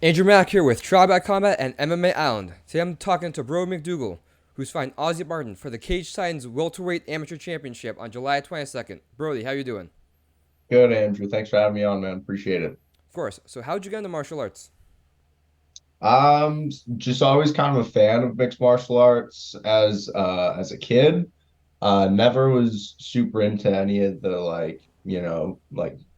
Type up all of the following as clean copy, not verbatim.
Andrew Mack here with Trial by Combat and MMA Island. Today I'm talking to Brody McDougal, who's fighting Ozzy Martin for the Cage Titans Welterweight Amateur Championship on July 22nd. Brody, how you doing? Good, Andrew. Thanks for having me on, man. Appreciate it. Of course. So how'd you get into martial arts? Just always kind of a fan of mixed martial arts as a kid. Never was super into any of the like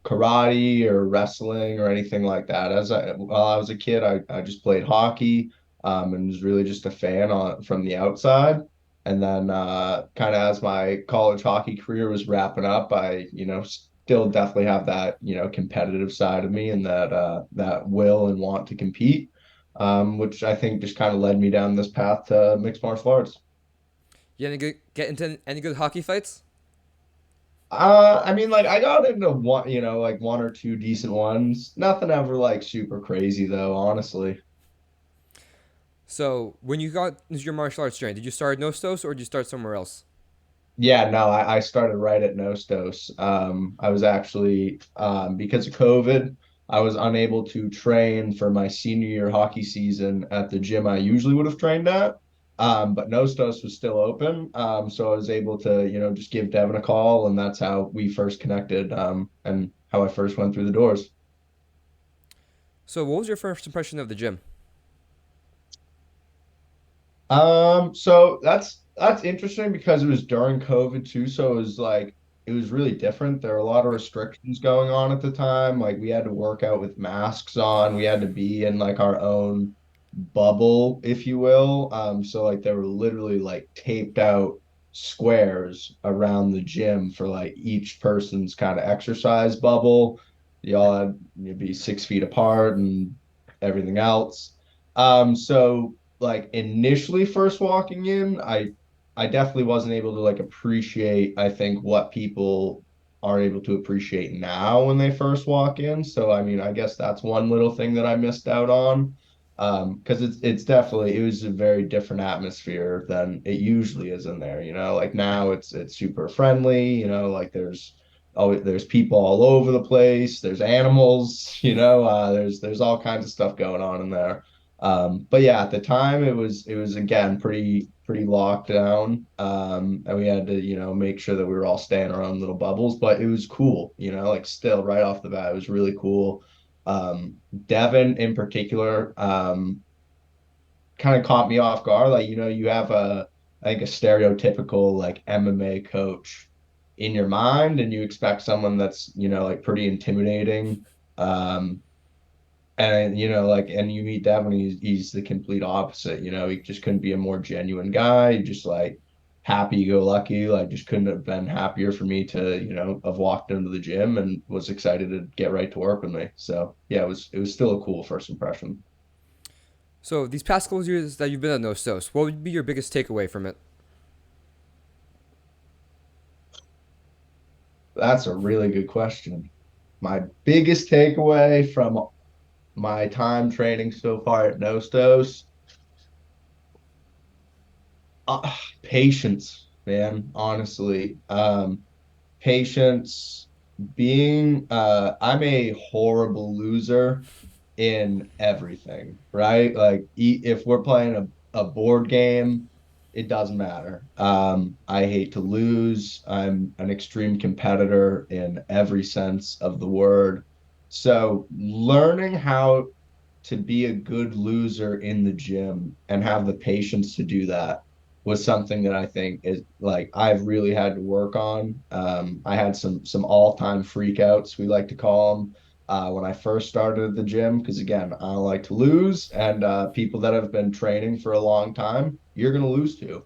karate or wrestling or anything like that. While I was a kid, I just played hockey, and was really just a fan from the outside. And then kind of as my college hockey career was wrapping up, I still definitely have that competitive side of me and that will and want to compete, which I think just kind of led me down this path to mixed martial arts. Get into any good hockey fights? I mean, like I got into like one or two decent ones. Nothing ever like super crazy though, honestly. So when you got into your martial arts journey, did you start at Nostos or did you start somewhere else? Yeah, no, I started right at Nostos. I was actually because of COVID, I was unable to train for my senior year hockey season at the gym I usually would have trained at. But Nostos was still open. So I was able to just give Devin a call, and that's how we first connected, and how I first went through the doors. So what was your first impression of the gym? So that's interesting because it was during COVID too. So it was really different. There were a lot of restrictions going on at the time. Like we had to work out with masks on. We had to be in like our own bubble, if you will. So like there were literally like taped out squares around the gym for like each person's kind of exercise bubble. Y'all had you'd be 6 feet apart and everything else. So like initially first walking in, I definitely wasn't able to like appreciate, I think, what people are able to appreciate now when they first walk in. So I mean, I guess that's one little thing that I missed out on. Because it's definitely it was a very different atmosphere than it usually is in there, like now it's super friendly, like there's people all over the place, there's animals, there's all kinds of stuff going on in there. But yeah, at the time it was again pretty locked down. And we had to make sure that we were all staying in our own little bubbles, but it was cool, like still right off the bat, it was really cool. Devin in particular, kind of caught me off guard. Like, you have I think a stereotypical like MMA coach in your mind, and you expect someone that's like pretty intimidating. Um, and you meet Devin, he's the complete opposite. He just couldn't be a more genuine guy. Just like happy go lucky. Like just couldn't have been happier for me to have walked into the gym and was excited to get right to work with me. So yeah, it was still a cool first impression. So these past couple of years that you've been at Nostos, what would be your biggest takeaway from it? That's a really good question. My biggest takeaway from my time training so far at Nostos, patience, man, honestly. Patience being I'm a horrible loser in everything, right? Like if we're playing a board game, it doesn't matter. I hate to lose. I'm an extreme competitor in every sense of the word. So learning how to be a good loser in the gym and have the patience to do that was something that I think is like I've really had to work on. I had some all-time freakouts, we like to call them, when I first started at the gym, because again, I don't like to lose, and people that have been training for a long time, you're gonna lose to.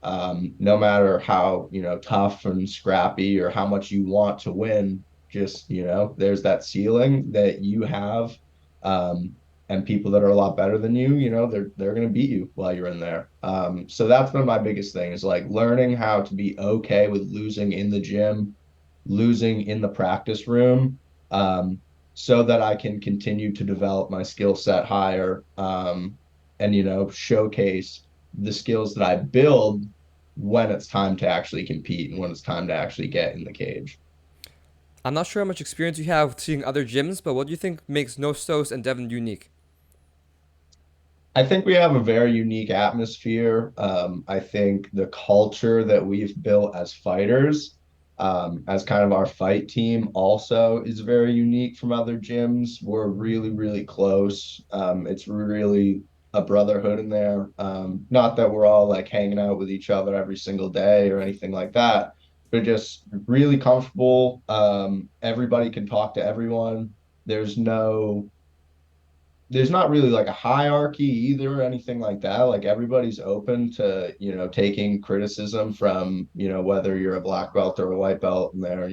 No matter how tough and scrappy or how much you want to win, just there's that ceiling that you have. Um, and people that are a lot better than you, they're going to beat you while you're in there. So that's been my biggest thing is like learning how to be okay with losing in the gym, losing in the practice room, so that I can continue to develop my skill set higher, and showcase the skills that I build when it's time to actually compete and when it's time to actually get in the cage. I'm not sure how much experience you have seeing other gyms, but what do you think makes Nostos and Devon unique? I think we have a very unique atmosphere. I think the culture that we've built as fighters, as kind of our fight team, also is very unique from other gyms. We're really, really close. It's really a brotherhood in there. Not that we're all like hanging out with each other every single day or anything like that, but just really comfortable. Everybody can talk to everyone. There's no there's not really like a hierarchy either or anything like that. Like everybody's open to, taking criticism from, whether you're a black belt or a white belt in there.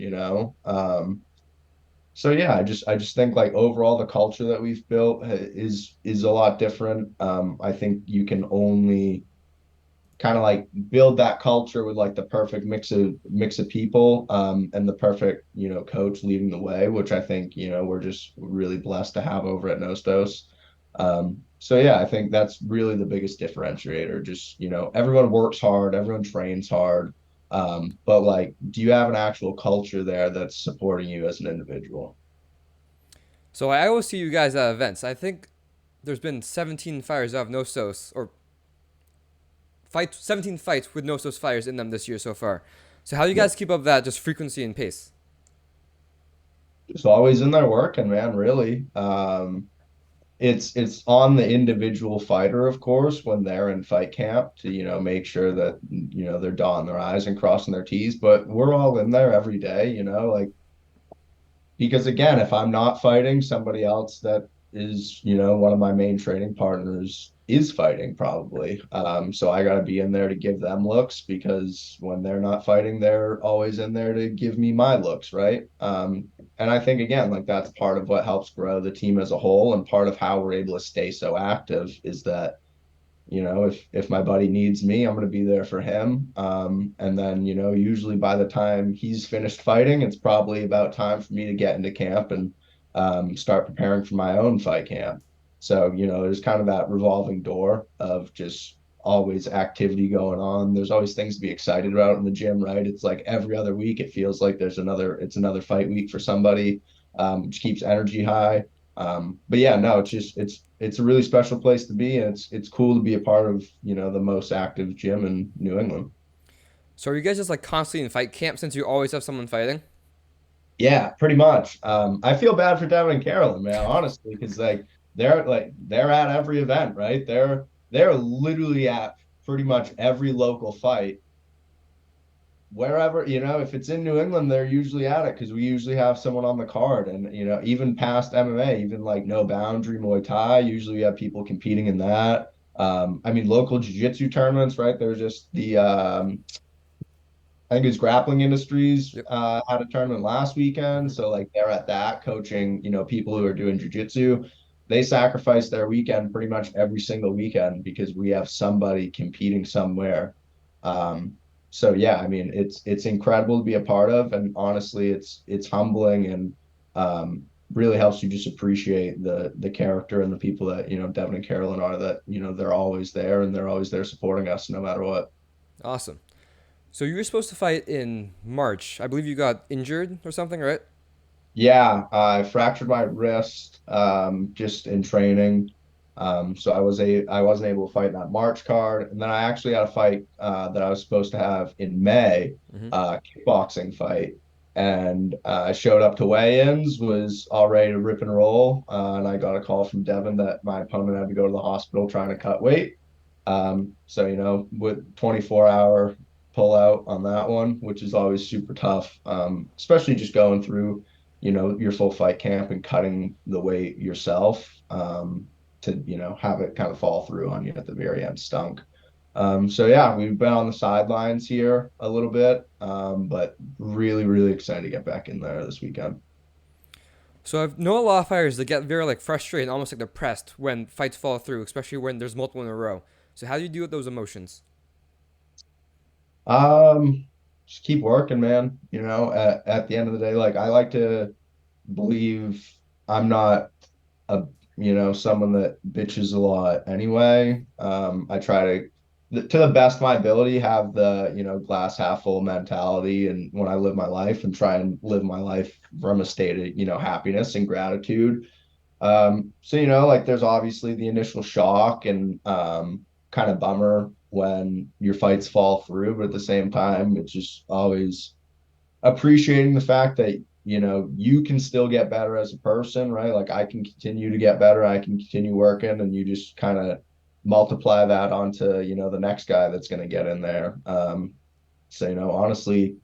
So yeah, I just think like overall the culture that we've built is a lot different. I think you can only kind of like build that culture with like the perfect mix of people and the perfect coach leading the way, which I think we're just really blessed to have over at Nostos. So yeah, I think that's really the biggest differentiator. Just everyone works hard, everyone trains hard, but like, do you have an actual culture there that's supporting you as an individual? So I always see you guys at events. I think there's been 17 fires out of Nostos, or 17 fights with Nostos fires in them this year so far. So how do you Yeah, guys keep up that just frequency and pace? just always in there working, man. Really. It's on the individual fighter, of course, when they're in fight camp to, make sure that, they're dotting their I's and crossing their T's. But we're all in there every day, like because again, if I'm not fighting, somebody else that is, one of my main training partners is fighting probably. So I got to be in there to give them looks because when they're not fighting, they're always in there to give me my looks, right? And I think again, like that's part of what helps grow the team as a whole, and part of how we're able to stay so active is that if my buddy needs me, I'm going to be there for him. And then, usually by the time he's finished fighting, it's probably about time for me to get into camp and start preparing for my own fight camp. So, there's kind of that revolving door of just always activity going on. There's always things to be excited about in the gym, right? It's like every other week, it feels like it's another fight week for somebody, which keeps energy high. But yeah, no, it's a really special place to be, and it's cool to be a part of the most active gym in New England. So are you guys just like constantly in fight camp since you always have someone fighting? Yeah, pretty much. I feel bad for Devin and Carolyn, man, honestly, because they're at every event, right? They're literally at pretty much every local fight wherever, if it's in New England, they're usually at it because we usually have someone on the card. And, even past MMA, even like no boundary Muay Thai, usually we have people competing in that. I mean, local jiu-jitsu tournaments, right? There's just I think it's Grappling Industries Yep. had a tournament last weekend. Hmm. So like they're at that coaching, people who are doing jujitsu. They sacrifice their weekend pretty much every single weekend because we have somebody competing somewhere. Um, so yeah, I mean it's incredible to be a part of, and honestly, it's humbling and really helps you just appreciate the character and the people that Devin and Carolyn are. That they're always there and they're always there supporting us no matter what. Awesome. So you were supposed to fight in March. I believe you got injured or something, right? Yeah, I fractured my wrist just in training. So I wasn't able to fight in that March card, and then I actually had a fight that I was supposed to have in May, Hmm. kickboxing fight, and I showed up to weigh-ins, was all ready to rip and roll, and I got a call from Devin that my opponent had to go to the hospital trying to cut weight. So with 24-hour pull out on that one, which is always super tough, especially just going through your full fight camp and cutting the weight yourself to have it kind of fall through on you at the very end stunk. So yeah, we've been on the sidelines here a little bit, but really, really excited to get back in there this weekend. So I've known a lot of fighters that get very like frustrated, almost like depressed when fights fall through, especially when there's multiple in a row. So how do you deal with those emotions? Um, just keep working, man. At the end of the day, like I like to believe I'm not a someone that bitches a lot anyway. I try to the best of my ability have the glass half full mentality, and when I live my life and try and live my life from a state of happiness and gratitude. So like there's obviously the initial shock and kind of bummer when your fights fall through, but at the same time, it's just always appreciating the fact that you can still get better as a person, right? Like I can continue to get better, I can continue working, and you just kind of multiply that onto the next guy that's going to get in there. So honestly,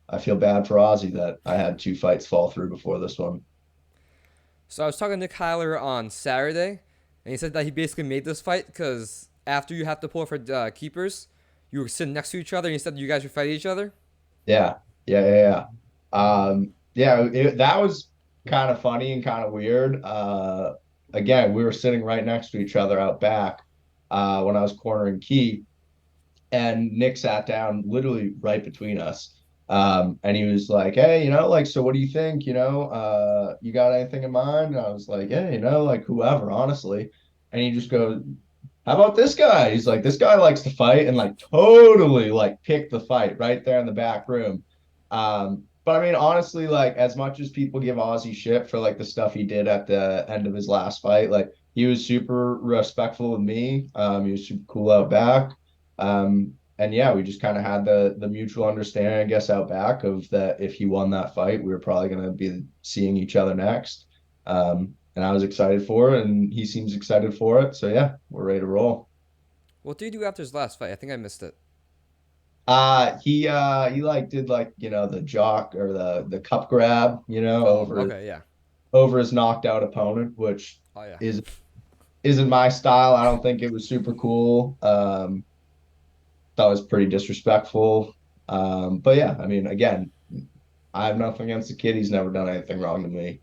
I feel bad for Ozzy that I had two fights fall through before this one. So I was talking to Nick Heiler on Saturday, and he said that he basically made this fight because after you have to pull for keepers, you were sitting next to each other, and he said you guys would fight each other. Yeah, yeah. That was kind of funny and kind of weird. Again, we were sitting right next to each other out back when I was cornering Key, and Nick sat down literally right between us. And he was like, "Hey, like, so what do you think? You got anything in mind?" And I was like, "Yeah, like whoever, honestly." And he just goes, "How about this guy?" He's like, "This guy likes to fight," and like totally like picked the fight right there in the back room. But I mean, honestly, like as much as people give Ozzy shit for like the stuff he did at the end of his last fight, like he was super respectful of me. He was super cool out back. And yeah, we just kind of had the mutual understanding, I guess, out back of that if he won that fight, we were probably going to be seeing each other next. And I was excited for it, and he seems excited for it. So yeah, we're ready to roll. What did you do after his last fight? I think I missed it. He like did like the jock or the cup grab Oh, okay, yeah. over his knocked out opponent, which Oh, yeah. is isn't my style. I don't think it was super cool. That was pretty disrespectful. But yeah, I mean, again, I have nothing against the kid. He's never done anything wrong to me.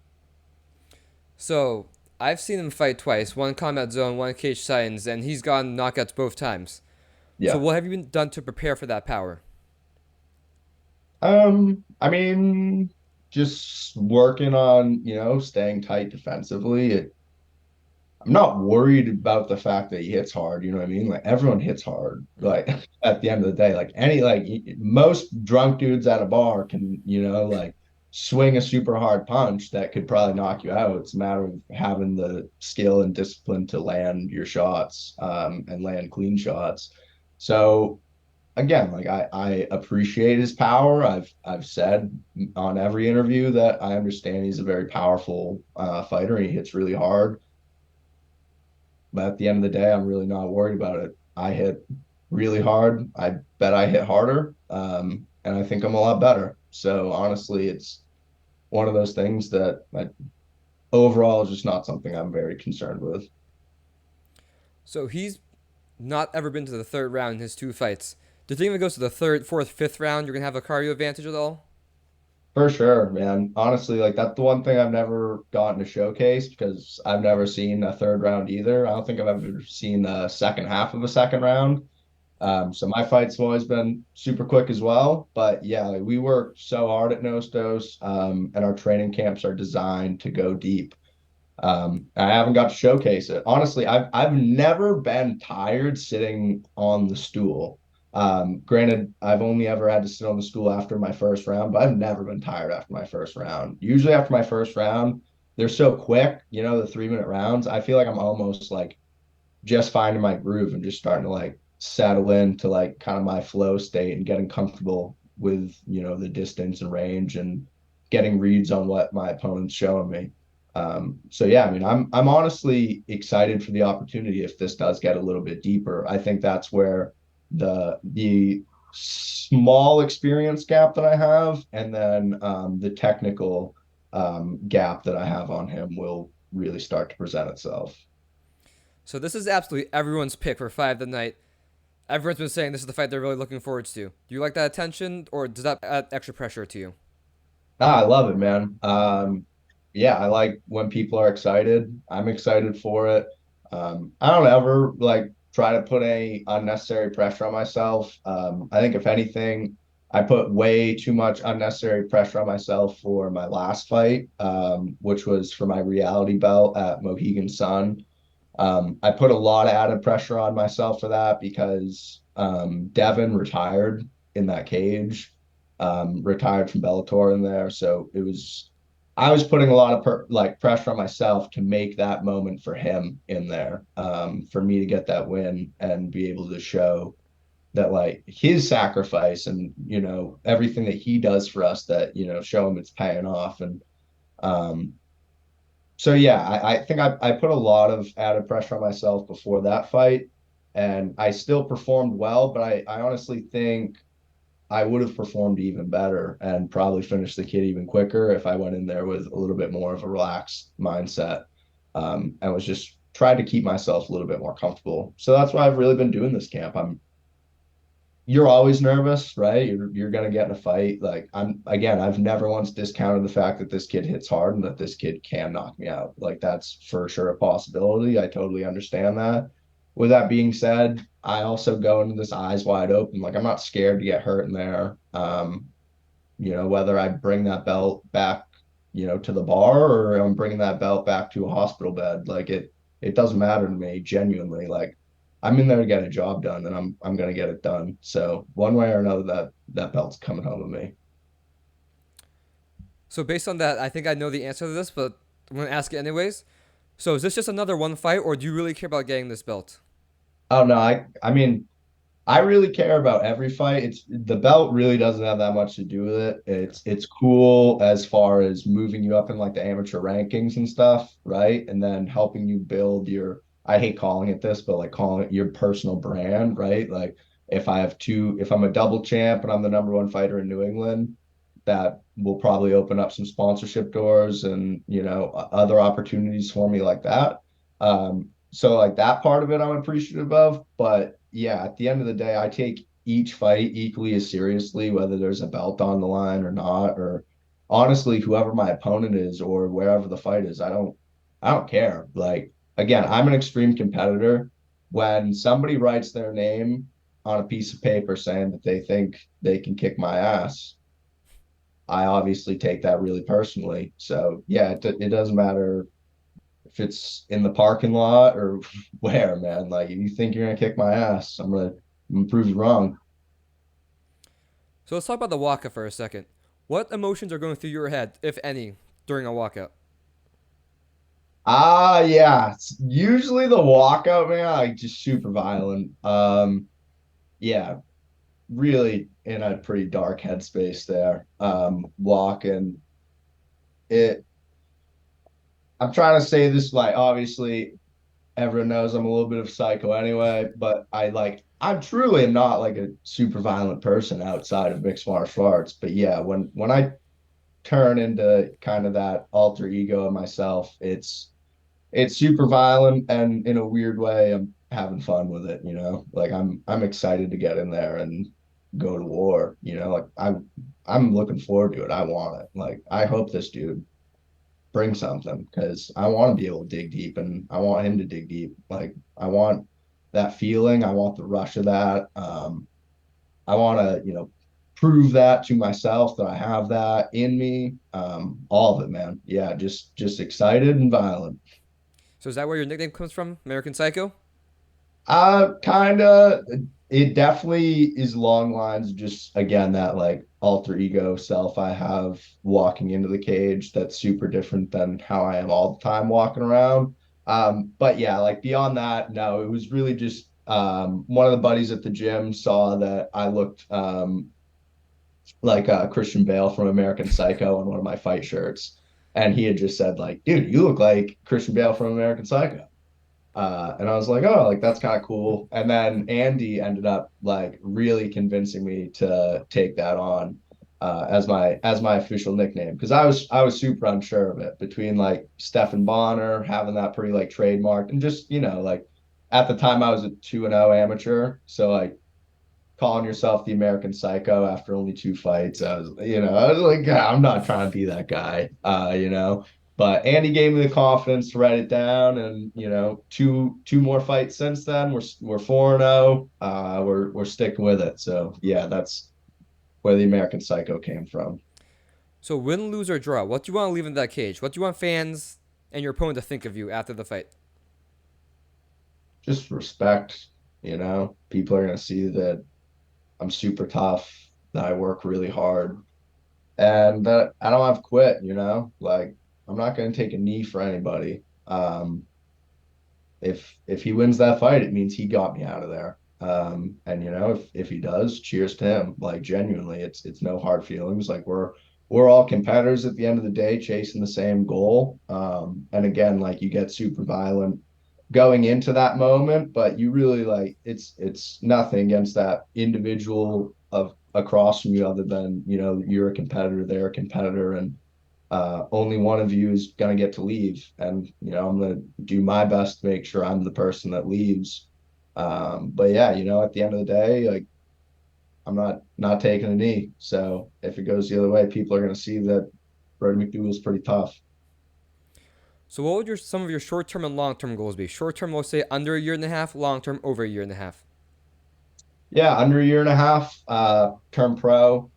So I've seen him fight twice, one combat zone, one cage science, and he's gotten knockouts both times. So Yeah. what have you been done to prepare for that power? I mean, just working on, staying tight defensively. I'm not worried about the fact that he hits hard. You know what I mean? Like everyone hits hard. Mm. Like at the end of the day, like most drunk dudes at a bar can, like swing a super hard punch that could probably knock you out. It's a matter of having the skill and discipline to land your shots, and land clean shots. So again, like I appreciate his power. I've said on every interview that I understand he's a very powerful fighter. He hits really hard, but at the end of the day, I'm really not worried about it. I hit really hard. I bet I hit harder, and I think I'm a lot better. So honestly, it's one of those things that overall is just not something I'm very concerned with. So he's not ever been to the third round in his two fights. Do you think if it goes to the third, fourth, fifth round, you're gonna have a cardio advantage at all? For sure, man. Honestly, like that's the one thing I've never gotten to showcase because I've never seen a third round either. I don't think I've ever seen the second half of a second round. So my fights have always been super quick as well. But yeah, like, we work so hard at Nostos, and our training camps are designed to go deep. I haven't got to showcase it. Honestly, I've never been tired sitting on the stool. Granted, I've only ever had to sit on the stool after my first round, but I've never been tired after my first round. Usually after my first round, they're so quick, the 3 minute rounds. I feel like I'm almost like just finding my groove and just starting to like settle into like kind of my flow state and getting comfortable with, the distance and range and getting reads on what my opponent's showing me. So yeah, I mean, I'm honestly excited for the opportunity if this does get a little bit deeper. I think that's where the small experience gap that I have, and then the technical gap that I have on him will really start to present itself. So this is absolutely everyone's pick for fight of the night. Everyone's been saying this is the fight they're really looking forward to. Do you like that attention, or does that add extra pressure to you? Ah, I love it, man. Yeah, I like when people are excited. I'm excited for it. I don't ever like try to put any unnecessary pressure on myself. I think if anything, I put way too much unnecessary pressure on myself for my last fight, which was for my reality belt at Mohegan Sun. I put a lot of added pressure on myself for that because Devin retired in that cage, retired from Bellator in there. So it was I was putting a lot of pressure on myself to make that moment for him in there, for me to get that win and be able to show that like his sacrifice and everything that he does for us, that show him it's paying off. And um so yeah, I think I put a lot of added pressure on myself before that fight, and I still performed well, but I honestly think I would have performed even better and probably finished the kid even quicker if I went in there with a little bit more of a relaxed mindset, and was just trying to keep myself a little bit more comfortable. So that's why I've really been doing this camp. You're always nervous, right? You're gonna get in a fight. Like I've never once discounted the fact that this kid hits hard and that this kid can knock me out. Like that's for sure a possibility. I totally understand that. With that being said, I also go into this eyes wide open. Like I'm not scared to get hurt in there. Whether I bring that belt back, to the bar, or I'm bringing that belt back to a hospital bed. Like it doesn't matter to me, genuinely. Like I'm in there to get a job done, and I'm gonna get it done. So one way or another, that belt's coming home to me. So based on that, I think I know the answer to this, but I'm gonna ask it anyways. So is this just another one fight, or do you really care about getting this belt? Oh no, I mean, I really care about every fight. It's the belt really doesn't have that much to do with it. It's cool as far as moving you up in like the amateur rankings and stuff, right? And then helping you build your, I hate calling it this, but like calling it your personal brand, right? Like if I'm a double champ and I'm the number one fighter in New England, that will probably open up some sponsorship doors and, other opportunities for me like that. So like that part of it I'm appreciative of, but yeah, at the end of the day, I take each fight equally as seriously, whether there's a belt on the line or not, or honestly, whoever my opponent is or wherever the fight is, I don't care. Like again, I'm an extreme competitor. When somebody writes their name on a piece of paper saying that they think they can kick my ass, I obviously take that really personally. So yeah, it doesn't matter if it's in the parking lot or where, man. Like if you think you're gonna kick my ass, I'm gonna prove you wrong. So let's talk about the walkout for a second. What emotions are going through your head, if any, during a walkout? Yeah. Usually the walkout, man, like just super violent. Yeah, really in a pretty dark headspace there. Walking it. I'm trying to say this like obviously everyone knows I'm a little bit of a psycho anyway, but I'm truly am not like a super violent person outside of mixed martial arts. But yeah, when I turn into kind of that alter ego of myself, it's super violent, and in a weird way, I'm having fun with it, Like I'm excited to get in there and go to war, Like I'm looking forward to it. I want it. Like I hope this dude bring something because I want to be able to dig deep and I want him to dig deep. Like I want that feeling. I want the rush of that. I want to, prove that to myself that I have that in me. All of it, man. Yeah, just excited and violent. So is that where your nickname comes from, American Psycho? Kind of. It definitely is long lines. Just again, that like alter ego self I have walking into the cage. That's super different than how I am all the time walking around. But yeah, like beyond that, no, it was really just one of the buddies at the gym saw that I looked like Christian Bale from American Psycho on one of my fight shirts, and he had just said like, "Dude, you look like Christian Bale from American Psycho." And I was like, oh, like that's kind of cool. And then Andy ended up like really convincing me to take that on as my official nickname because I was super unsure of it between like Stefan Bonner having that pretty like trademarked and just like at the time I was a 2-0 amateur, so like calling yourself the American Psycho after only two fights. I was like, "God, I'm not trying to be that guy, But Andy gave me the confidence to write it down, and two more fights since then. We're 4-0. We're sticking with it. So yeah, that's where the American Psycho came from. So win, lose, or draw, what do you want to leave in that cage? What do you want fans and your opponent to think of you after the fight? Just respect. People are gonna see that I'm super tough, that I work really hard, and I don't have quit, like I'm not going to take a knee for anybody. If he wins that fight, it means he got me out of there. And if he does, cheers to him. Like genuinely, it's no hard feelings. Like we're all competitors at the end of the day, chasing the same goal. And again, like you get super violent going into that moment, but you really like it's nothing against that individual of across from you other than, you're a competitor, they're a competitor, and only one of you is going to get to leave. And, I'm going to do my best to make sure I'm the person that leaves. But yeah, at the end of the day, like I'm not taking a knee. So if it goes the other way, people are going to see that Brody McDougal is pretty tough. So what would some of your short term and long term goals be? Short term, we'll say under a year and a half. Long term, over a year and a half. Yeah, under a year and a half, turn pro,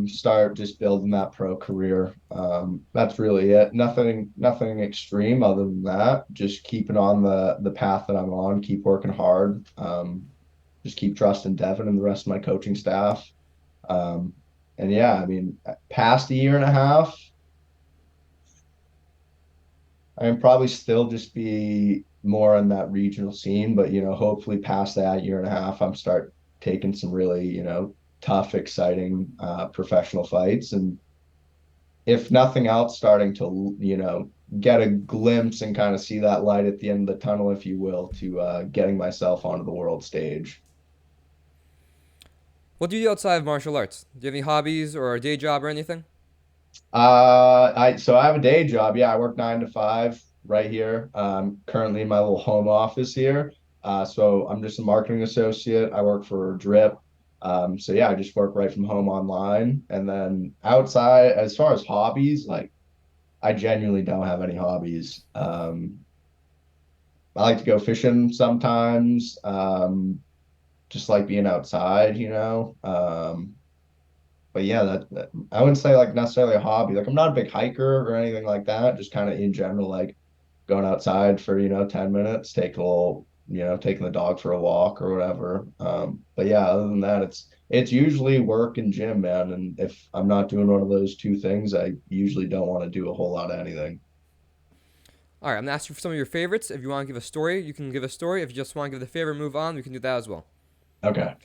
start just building that pro career. That's really it. Nothing extreme other than that. Just keeping on the path that I'm on, keep working hard. Just keep trusting Devin and the rest of my coaching staff. Um, and yeah, I mean, past a year and a half, I can probably still just be more on that regional scene, but hopefully past that year and a half, I'm start taking some really, tough, exciting professional fights. And if nothing else, starting to, get a glimpse and kind of see that light at the end of the tunnel, if you will, to getting myself onto the world stage. What do you do outside of martial arts? Do you have any hobbies or a day job or anything? I have a day job. Yeah, I work 9 to 5 right here. Currently in my little home office here. So I'm just a marketing associate. I work for Drip. So yeah, I just work right from home online. And then outside, as far as hobbies, like I genuinely don't have any hobbies. I like to go fishing sometimes. Just like being outside. But yeah, that I wouldn't say like necessarily a hobby. Like I'm not a big hiker or anything like that. Just kind of in general, like going outside for 10 minutes, take a little, taking the dog for a walk or whatever. But yeah, other than that, it's usually work and gym, man. And if I'm not doing one of those two things, I usually don't want to do a whole lot of anything. All right, I'm gonna ask you for some of your favorites. If you want to give a story, you can give a story. If you just want to give the favorite, move on. We can do that as well. Okay.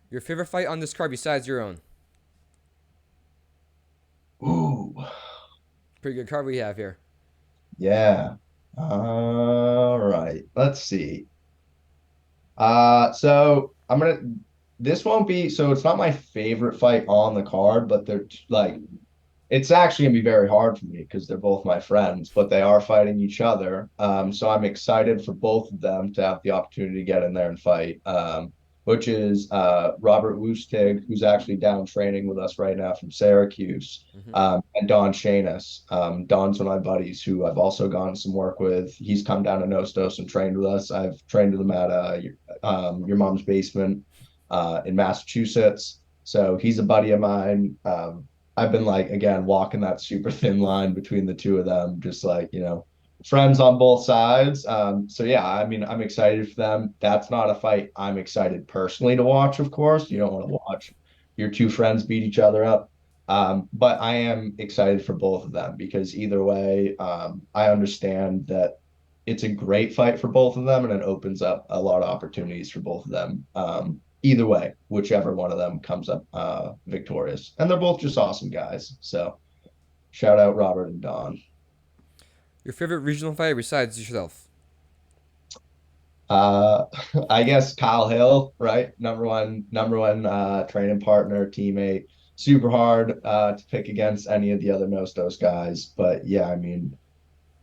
Your favorite fight on this card besides your own? Ooh, Pretty good card we have here. yeah. All right. Let's see. So this won't be, so it's not my favorite fight on the card, but they're like, it's actually gonna be very hard for me because they're both my friends, but they are fighting each other. So I'm excited for both of them to have the opportunity to get in there and fight. Which is Robert Woostig, who's actually down training with us right now from Syracuse, Hmm. and Don Shanis. Don's one of my buddies who I've also gone some work with. He's come down to Nostos and trained with us. I've trained with him at your mom's basement in Massachusetts. So he's a buddy of mine. I've been like again walking that super thin line between the two of them, just like friends on both sides. So yeah, I mean, I'm excited for them. That's not a fight I'm excited personally to watch. Of course, you don't want to watch your two friends beat each other up. But I am excited for both of them because either way, I understand that it's a great fight for both of them and it opens up a lot of opportunities for both of them. Either way, whichever one of them comes up victorious. And they're both just awesome guys. So shout out Robert and Don. Your favorite regional fighter besides yourself? Uh, I guess Kyle Hill, right? Number one training partner, teammate. Super hard to pick against any of the other Nostos guys. But yeah, I mean,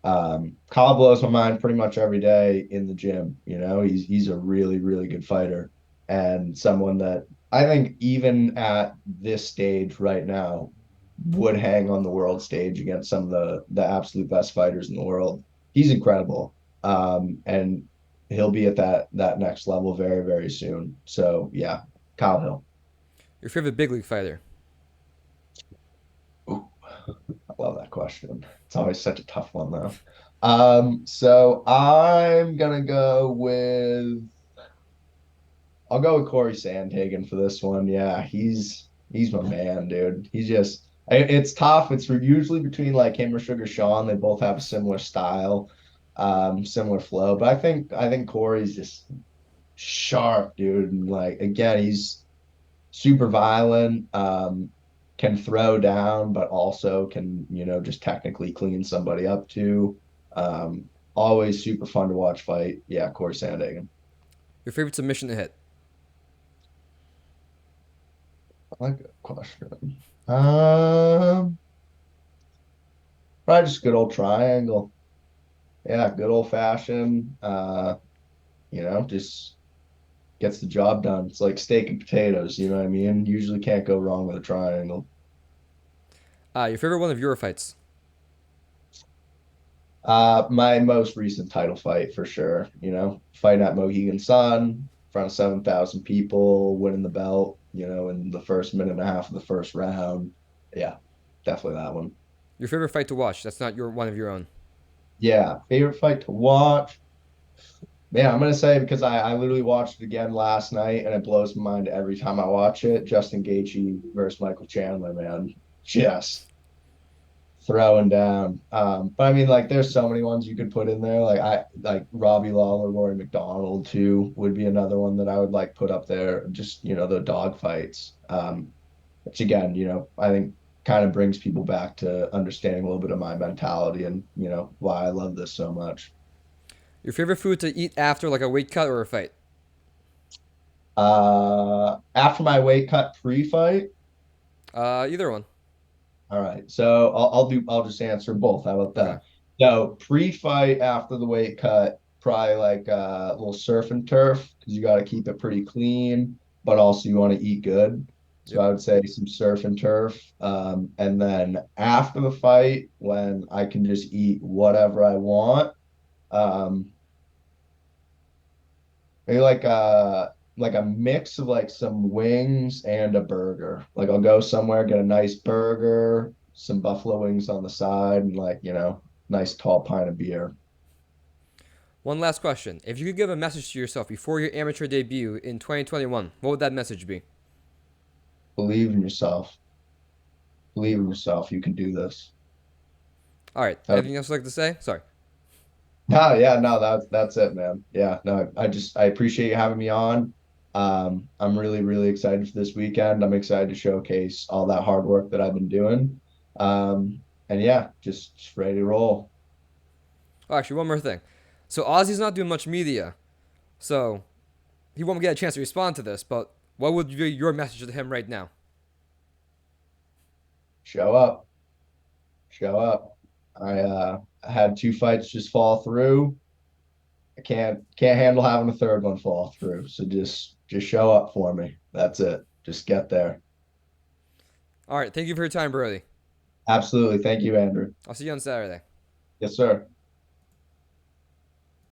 Kyle blows my mind pretty much every day in the gym. He's a really, really good fighter and someone that I think even at this stage right now would hang on the world stage against some of the absolute best fighters in the world. He's incredible. And he'll be at that next level very, very soon. So yeah, Kyle Hill. Your favorite big league fighter? Ooh, I love that question. It's always such a tough one though. So I'll go with Corey Sandhagen for this one. Yeah, He's my man, dude. He's just it's tough. It's usually between like him or Sugar Sean. They both have a similar style, similar flow. But I think Corey's just sharp, dude. And like again, he's super violent, can throw down, but also can, just technically clean somebody up too. Always super fun to watch fight. Yeah, Corey Sandhagen. Your favorite submission to hit? I like that question. Um, Probably just good old triangle. Yeah, good old fashioned. Just gets the job done. It's like steak and potatoes, you know what I mean? Usually can't go wrong with a triangle. Your favorite one of your fights? My most recent title fight for sure, fighting at Mohegan Sun, in front of 7,000 people, winning the belt, in the first minute and a half of the first round. Yeah, definitely that one. Your favorite fight to watch? That's not your one of your own. Yeah, favorite fight to watch. Yeah, I'm gonna say because I literally watched it again last night and it blows my mind every time I watch it. Justin Gaethje versus Michael Chandler, man, just throwing down. But I mean, like, there's so many ones you could put in there. Like I like Robbie Lawler, Rory McDonald too would be another one that I would like put up there. Just the dog fights, which again, I think kind of brings people back to understanding a little bit of my mentality and why I love this so much. Your favorite food to eat after like a weight cut or a fight? After my weight cut pre-fight. Either one. All right. So I'll just answer both. How about Okay. that? So pre-fight after the weight cut, probably like a little surf and turf because you got to keep it pretty clean, but also you want to eat good. So Yep. I would say some surf and turf. And then after the fight, when I can just eat whatever I want, um, maybe like a mix of like some wings and a burger. Like I'll go somewhere, get a nice burger, some buffalo wings on the side, and like, nice tall pint of beer. One last question. If you could give a message to yourself before your amateur debut in 2021, what would that message be? Believe in yourself. Believe in yourself. You can do this. All right. That, Anything else you'd like to say? Sorry. no, yeah, no, that's it, man. Yeah, no, I appreciate you having me on. I'm really, really excited for this weekend. I'm excited to showcase all that hard work that I've been doing. And yeah, just ready to roll. Oh, actually, one more thing. So Ozzy's not doing much media, so he won't get a chance to respond to this. But what would be your message to him right now? Show up. Show up. I had two fights just fall through. I can't handle having a third one fall through. So just show up for me. That's it. Just get there. All right. Thank you for your time, Brody. Absolutely. Thank you, Andrew. I'll see you on Saturday. Yes, sir.